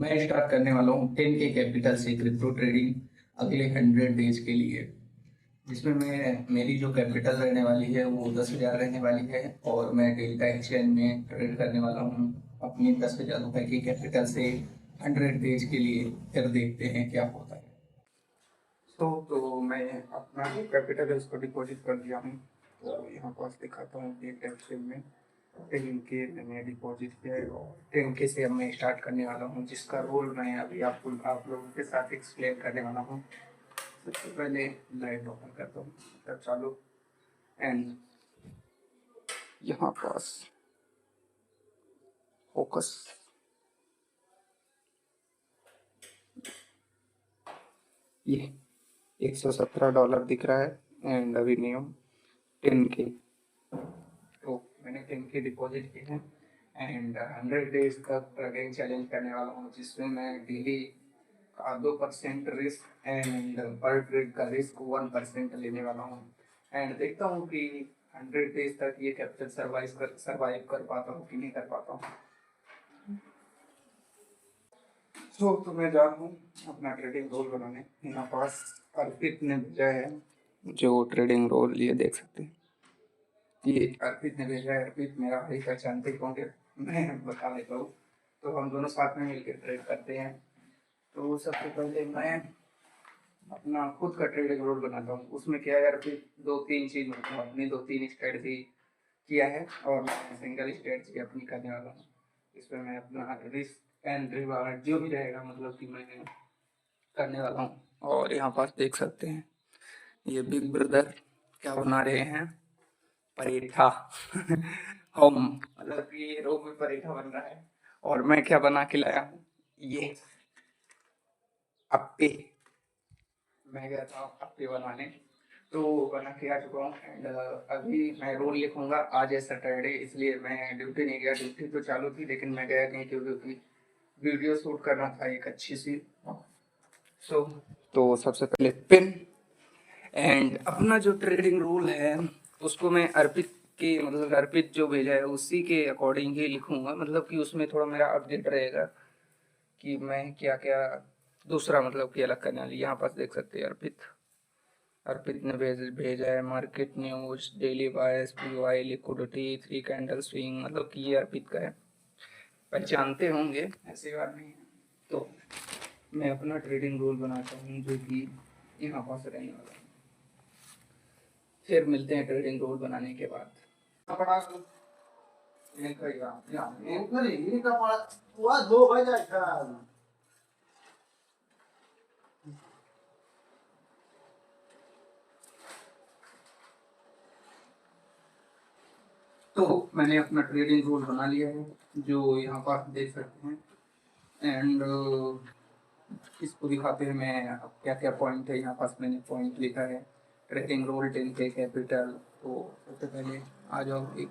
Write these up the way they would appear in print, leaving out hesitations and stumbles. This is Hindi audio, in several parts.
मैं स्टार्ट करने वाला हूँ 10K कैपिटल से क्रिप्टो ट्रेडिंग अगले 100 डेज के लिए, जिसमें मैं मेरी जो कैपिटल रहने वाली है वो 10,000 रहने वाली है और मैं डेल्टा एक्सचेंज में ट्रेड करने वाला हूँ अपनी 10,000 रुपये की कैपिटल से 100 डेज के लिए। फिर देखते हैं क्या होता है। तो मैं अपना कैपिटल है उसको डिपॉजिट कर दिया हूँ। तो यहाँ पास दिखाता हूँ डेल्टा एक्सचेंज में 10K मैंने डिपॉजिट किया है और 10K से अब मैं स्टार्ट करने वाला हूँ, जिसका रोल मैं अभी आप लोगों के साथ एक्सप्लेन करने वाला हूँ। सबसे पहले लाइट ओपन करता हूँ, तब चालू एंड यहाँ पास फोकस। ये $117 दिख रहा है एंड अभी नियम 10K। तो मैंने 10K डिपॉजिट किए हैं एंड 100 डेज तक ट्रेडिंग चैलेंज करने वाला हूँ, जिसमें मैं डेली का 2% रिस्क एंड पर ट्रेड का रिस्क 1% लेने वाला हूँ एंड देखता हूँ कि 100 डेज तक ये कैपिटल सर्वाइव कर पाता हूँ कि नहीं कर पाता हूँ। तो मैं जा रहा हूँ अपना ट्रेडिंग रोल बनाने। यहाँ पास अर्पित ने भेजा है जो ट्रेडिंग रोल, ये देख सकते हैं, ये अर्पित ने भेजा है। अर्पित मेरा भाई पहचानते होंगे, मैं बता देता हूँ। तो हम दोनों साथ में मिलकर ट्रेड करते हैं। तो सबसे पहले मैं अपना खुद का ट्रेडिंग रोल बनाता हूँ। उसमें क्या है, अर्पित 2-3 चीज होता है, अपनी 2-3 स्ट्रेटजी किया है और मैं सिंगल स्ट्रेटजी अपनी करने वाला हूँ। इसमें मैं अपना रिस्क एंड रिवार्ड जो भी रहेगा मतलब कि मैं करने वाला हूँ। और यहाँ पास देख सकते हैं ये बिग ब्रदर क्या बना रहे हैं, परेठा। हम मतलब कि रोग में परेठा बन रहा है और मैं क्या बना के लाया हूँ, ये अप्पे। मैं गया था अप्पे बनाने, तो बना के आ चुका हूँ एंड अभी मैं रोल लिखूंगा। आज है सैटरडे, इसलिए मैं ड्यूटी नहीं गया। ड्यूटी तो चालू थी लेकिन मैं गया नहीं क्योंकि वीडियो शूट करना था एक अच्छी सी। सो तो सबसे पहले पिन एंड अपना जो ट्रेडिंग रूल है उसको मैं अर्पित के मतलब अर्पित जो भेजा है उसी के अकॉर्डिंग ही लिखूंगा। मतलब कि उसमें थोड़ा मेरा अपडेट रहेगा कि मैं क्या क्या दूसरा मतलब कि अलग करने वाली। यहाँ पास देख सकते हैं अर्पित ने भेजा है मार्केट न्यूज, डेली बायस, पीवाई, लिक्विडिटी, 3 कैंडल स्विंग। मतलब कि ये अर्पित का है, पहचानते होंगे, ऐसी बात नहीं है। तो मैं अपना ट्रेडिंग रूल बनाता हूँ जो कि यहाँ पास रहने वाला है। फिर मिलते हैं ट्रेडिंग रोल बनाने के बाद। तो मैंने अपना ट्रेडिंग रोल बना लिया है जो यहाँ पर आप देख सकते हैं एंड इसको दिखाते हैं मैं क्या क्या पॉइंट है। यहाँ पास मैंने पॉइंट लिखा है ट्रेडिंग रोल 10K कैपिटल। तो सबसे पहले आ जाओ एक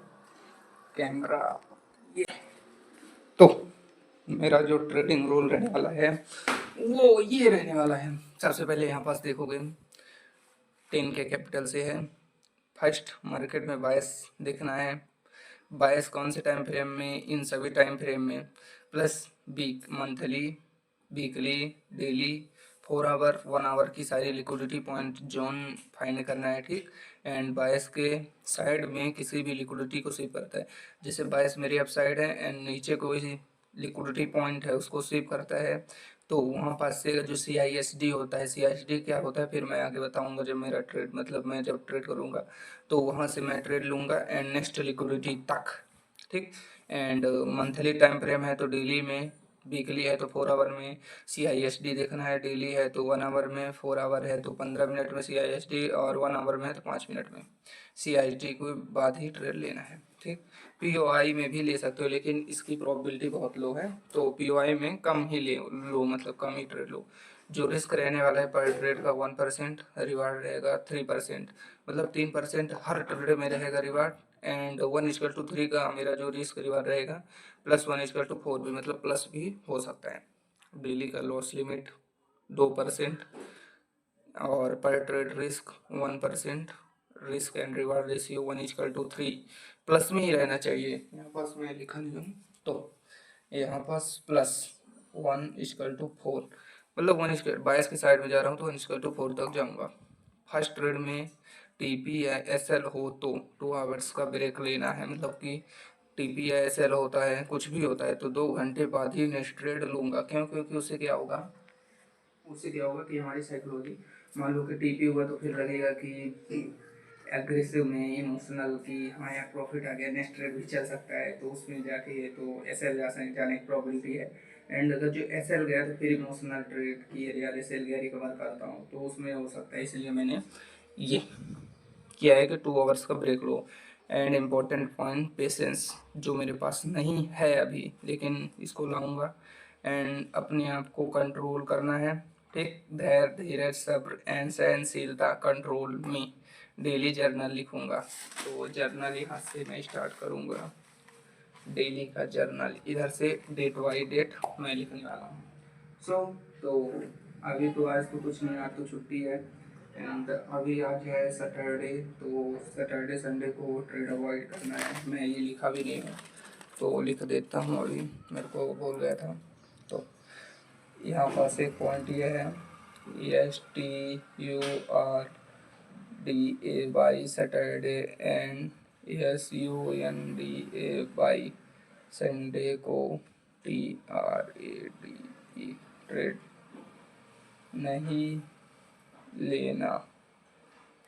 कैमरा, ये तो मेरा जो ट्रेडिंग रोल रहने वाला है वो ये रहने वाला है। सबसे पहले यहाँ पास देखोगे 10K कैपिटल से है। फर्स्ट मार्केट में बायस देखना है, बायस कौन से टाइम फ्रेम में, इन सभी टाइम फ्रेम में, plus week, monthly, weekly, daily, 4 hour, 1 hour की सारी लिक्विडिटी पॉइंट जोन फाइंड करना है, ठीक। एंड बायस के साइड में किसी भी लिक्विडिटी को स्वीप करता है। जैसे बायस मेरी अप साइड है एंड नीचे कोई लिक्विडिटी पॉइंट है उसको स्वीप करता है, तो वहाँ पास से जो CISD होता है, CISD क्या होता है फिर मैं आगे बताऊंगा जब मेरा ट्रेड मतलब मैं जब ट्रेड करूंगा। तो वहाँ से मैं ट्रेड लूंगा एंड नेक्स्ट लिक्विडिटी तक, ठीक। एंड मंथली टाइम फ्रेम है तो डेली में, वीकली है तो 4 आवर में, CISD देखना है, डेली है तो 1 आवर में, 4 आवर है तो 15 मिनट में CISD और 1 आवर में है तो 5 मिनट में CISD के बाद ही ट्रेड लेना है, ठीक। POI में भी ले सकते हो लेकिन इसकी प्रोबेबिलिटी बहुत लो है, तो POI में कम ही लो मतलब कम ही ट्रेड लो। जो रिस्क रहने वाला है पर ट्रेड का 1%, रिवार्ड रहेगा 3%, मतलब 3% हर ट्रेड में रहेगा रिवार्ड एंड 1:3 का मेरा जो रिस्क रिवार्ड रहेगा, प्लस 1:4 भी मतलब प्लस भी हो सकता है। डेली का लॉस लिमिट 2% और पर trade risk 1%, risk and reward ratio 1:3, plus में ही रहना चाहिए। यहाँ पास मैं लिखा नहीं हूँ तो यहाँ पास प्लस 1:4, मतलब 1:22 की साइड में जा रहा हूँ तो 1:4 तक जाऊँगा। फर्स्ट ट्रेड में टीपी या एसएल हो तो 2 आवर्स का ब्रेक लेना है, मतलब कि टीपी या एसएल होता है, कुछ भी होता है तो 2 घंटे बाद ही नेक्स्ट ट्रेड लूँगा। क्यों? क्योंकि उससे क्या होगा कि हमारी साइकोलॉजी, मान लो कि टीपी हुआ तो फिर लगेगा कि एग्रेसिव में इमोशनल कि हाँ यार प्रॉफिट आ गया, नेक्स्ट ट्रेड भी चल सकता है, तो उसमें जाके तो एसएल जाने की प्रॉबिलिटी है। एंड अगर जो एसएल गया तो फिर इमोशनल ट्रेड की यार एसएल गया रिकवर करता हूँ, तो उसमें हो सकता है, इसलिए मैंने ये किया है कि 2 आवर्स का ब्रेक लो। एंड इम्पोर्टेंट पॉइंट, पेशेंस, जो मेरे पास नहीं है अभी, लेकिन इसको लाऊंगा। एंड अपने आप को कंट्रोल करना है, ठीक, धैर्य, धीरज, सब्र एंड सहनशीलता कंट्रोल मी। डेली जर्नल लिखूंगा, तो जर्नल यहाँ से मैं स्टार्ट करूंगा। डेली का जर्नल, इधर से डेट बाई डेट मैं लिखने वाला हूँ। तो अभी तो आज तो कुछ नहीं, आज तो छुट्टी है। एंड अभी आज है सैटरडे, तो सैटरडे संडे को ट्रेड अवॉइड करना है। मैं ये लिखा भी नहीं हूँ तो लिख देता हूँ, अभी मेरे को बोल गया था। तो यहाँ पास एक पॉइंट ये है, STURDAY Saturday and SUNDAY Sunday को TRADE ट्रेड नहीं लेना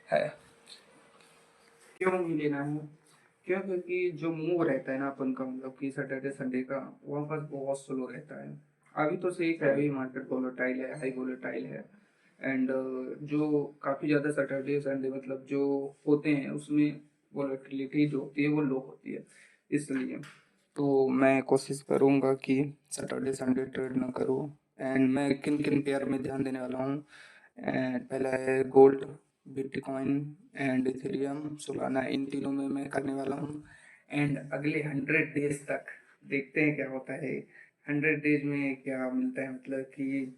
है। क्यों नहीं लेना है? क्यों? क्योंकि जो मूव रहता है ना अपन का, मतलब कि सैटरडे संडे का, वहाँ पर बहुत स्लो रहता है। अभी तो सही है, अभी मार्केट वोलेटाइल है, हाई वोलेटाइल है। एंड जो काफ़ी ज़्यादा सैटरडे संडे मतलब जो होते हैं उसमें वोलेटिलिटी जो होती है वो लो होती है, इसलिए तो मैं कोशिश करूँगा कि सैटरडे संडे ट्रेड ना करूँ। एंड मैं किन किन पेयर में ध्यान देने वाला हूँ। एंड पहला है gold, bitcoin and ethereum, solana, इन तीनों में मैं करने वाला हूँ। एंड अगले 100 डेज तक देखते हैं क्या होता है, 100 डेज में क्या मिलता है, मतलब कि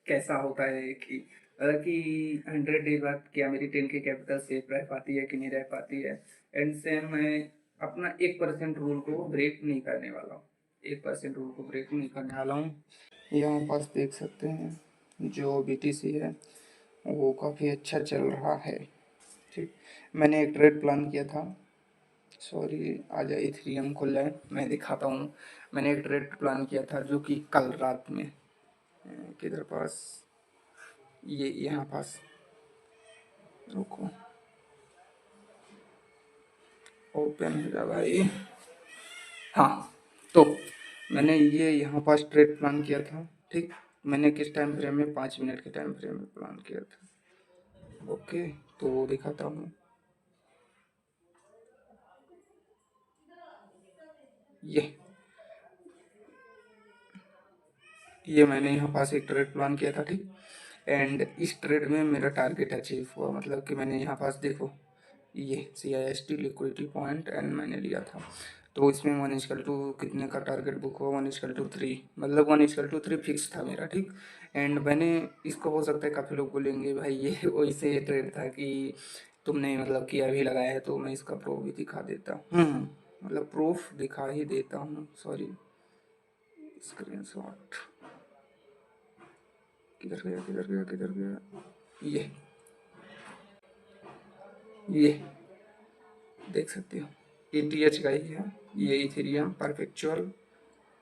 कैसा होता है कि 100 डेज बाद क्या मेरी 10K कैपिटल सेफ रह पाती है कि नहीं रह पाती है। एंड से मैं अपना 1% रूल को ब्रेक नहीं करने वाला हूँ, 1% रूल को ब्रेक नहीं करने वाला हूँ। यहाँ पास देख सकते हैं जो BTC है वो काफ़ी अच्छा चल रहा है, ठीक। मैंने एक ट्रेड प्लान किया था, सॉरी आज इथेरियम खुल है, मैं दिखाता हूँ। मैंने एक ट्रेड प्लान किया था जो कि कल रात में, किधर पास, ये यहाँ पास, रुको ओपन हो जा भाई। हाँ, तो मैंने ये यहाँ पास ट्रेड प्लान किया था, ठीक। मैंने किस टाइम फ्रेम में, 5 मिनट के टाइम फ्रेम में प्लान किया था। ओके, तो दिखाता हूँ। ये मैंने यहाँ पास एक ट्रेड प्लान किया था, ठीक। एंड इस ट्रेड में मेरा टारगेट अचीव हुआ, मतलब कि मैंने यहाँ पास देखो ये CIST लिक्विडिटी पॉइंट एंड मैंने लिया था, तो इसमें 1:2 कितने का टारगेट बुक हुआ, 1:3, मतलब 1:3 फिक्स था मेरा, ठीक। एंड मैंने इसको, हो सकता है काफ़ी लोग बोलेंगे भाई ये वैसे ट्रेड था कि तुमने मतलब कि अभी लगाया है, तो मैं इसका प्रूफ भी दिखा देता हूँ, मतलब प्रूफ दिखा ही देता हूँ, सॉरी स्क्रीनशॉट किधर गया किधर गया किधर गया, ये देख सकते हो, ETH का ही है ये, इथेरियम परपेचुअल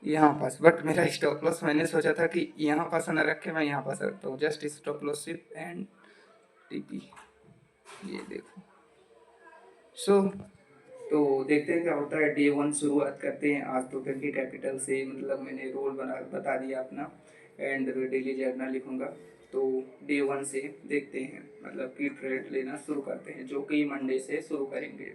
यहाँ पास। बट मेरा स्टॉप लॉस, मैंने सोचा था कि यहाँ पास ना रखे, मैं यहाँ पास रखता हूँ, just stop loss SIP and TP, ये देखो। सो तो देखते हैं क्या होता है। Day 1 शुरुआत करते हैं। आज तो 20 कैपिटल से, मतलब मैंने रोल बता दिया अपना, एंड डेली जर्नल लिखूंगा। तो Day 1 से देखते हैं, मतलब कि ट्रेड लेना शुरू करते हैं, जो कि मंडे से शुरू करेंगे।